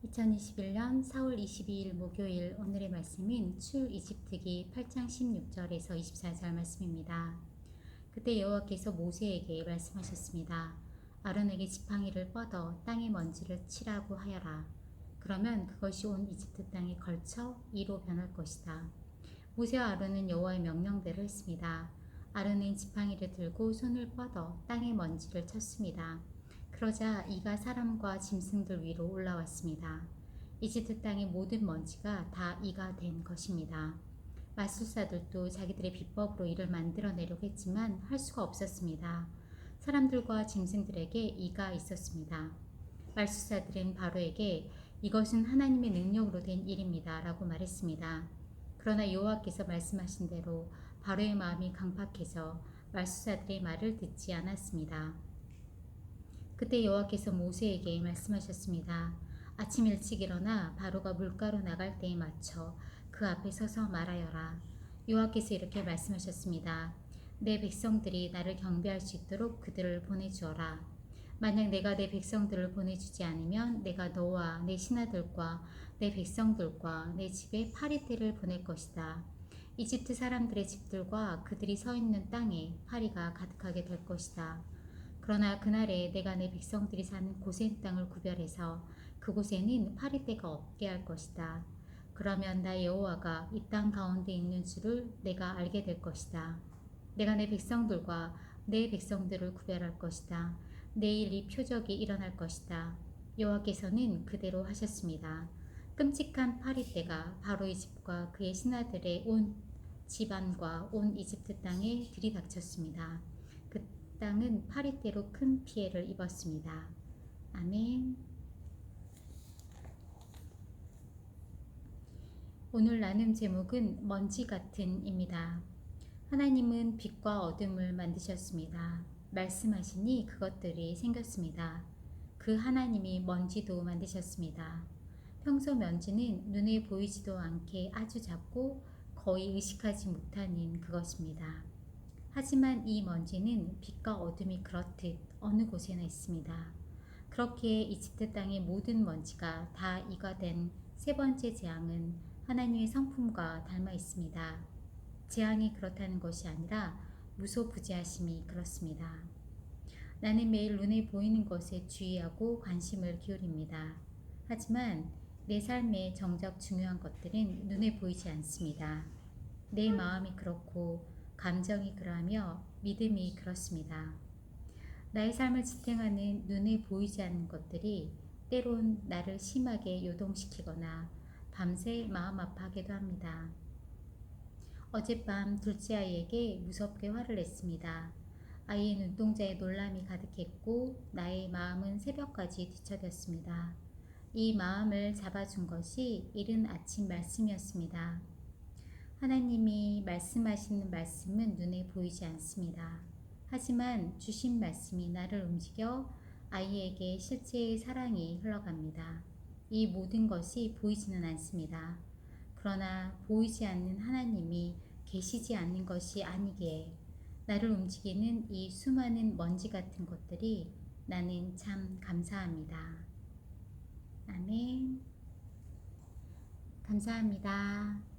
2021년 4월 22일 목요일 오늘의 말씀인 출이집트기 8장 16절에서 24절 말씀입니다. 그때 여호와께서 모세에게 말씀하셨습니다. 아론에게 지팡이를 뻗어 땅의 먼지를 치라고 하여라. 그러면 그것이 온 이집트 땅에 걸쳐 이로 변할 것이다. 모세와 아론은 여호와의 명령대로 했습니다. 아론은 지팡이를 들고 손을 뻗어 땅의 먼지를 쳤습니다. 그러자 이가 사람과 짐승들 위로 올라왔습니다. 이집트 땅의 모든 먼지가 다 이가 된 것입니다. 마술사들도 자기들의 비법으로 이를 만들어내려고 했지만 할 수가 없었습니다. 사람들과 짐승들에게 이가 있었습니다. 마술사들은 바로에게 이것은 하나님의 능력으로 된 일입니다 라고 말했습니다. 그러나 여호와께서 말씀하신 대로 바로의 마음이 강팍해서 마술사들의 말을 듣지 않았습니다. 그때 여호와께서 모세에게 말씀하셨습니다. 아침 일찍 일어나 바로가 물가로 나갈 때에 맞춰 그 앞에 서서 말하여라. 여호와께서 이렇게 말씀하셨습니다. 내 백성들이 나를 경배할 수 있도록 그들을 보내주어라. 만약 내가 내 백성들을 보내주지 않으면 내가 너와 내 신하들과 내 백성들과 내 집에 파리떼를 보낼 것이다. 이집트 사람들의 집들과 그들이 서 있는 땅에 파리가 가득하게 될 것이다. 그러나 그날에 내가 내 백성들이 사는 고센 땅을 구별해서 그곳에는 파리떼가 없게 할 것이다. 그러면 나 여호와가 이 땅 가운데 있는 줄을 내가 알게 될 것이다. 내가 내 백성들과 내 백성들을 구별할 것이다. 내일 이 표적이 일어날 것이다. 여호와께서는 그대로 하셨습니다. 끔찍한 파리떼가 바로의 집과 그의 신하들의 온 집안과 온 이집트 땅에 들이닥쳤습니다. 그 땅은 파리떼로 큰 피해를 입었습니다. 아멘. 오늘 나눔 제목은 먼지 같은입니다. 하나님은 빛과 어둠을 만드셨습니다. 말씀하시니 그것들이 생겼습니다. 그 하나님이 먼지도 만드셨습니다. 평소 먼지는 눈에 보이지도 않게 아주 작고 거의 의식하지 못하는 그것입니다. 하지만 이 먼지는 빛과 어둠이 그렇듯 어느 곳에나 있습니다. 그렇기에 이집트 땅의 모든 먼지가 다 이가 된 세 번째 재앙은 하나님의 성품과 닮아 있습니다. 재앙이 그렇다는 것이 아니라 무소부지하심이 그렇습니다. 나는 매일 눈에 보이는 것에 주의하고 관심을 기울입니다. 하지만 내 삶의 정작 중요한 것들은 눈에 보이지 않습니다. 내 마음이 그렇고 감정이 그러하며 믿음이 그렇습니다. 나의 삶을 지탱하는 눈에 보이지 않는 것들이 때론 나를 심하게 요동시키거나 밤새 마음 아파하기도 합니다. 어젯밤 둘째 아이에게 무섭게 화를 냈습니다. 아이의 눈동자에 놀람이 가득했고 나의 마음은 새벽까지 뒤척였습니다. 이 마음을 잡아준 것이 이른 아침 말씀이었습니다. 하나님이 말씀하시는 말씀은 눈에 보이지 않습니다. 하지만 주신 말씀이 나를 움직여 아이에게 실제의 사랑이 흘러갑니다. 이 모든 것이 보이지는 않습니다. 그러나 보이지 않는 하나님이 계시지 않는 것이 아니기에 나를 움직이는 이 수많은 먼지 같은 것들이 나는 참 감사합니다. 아멘. 감사합니다.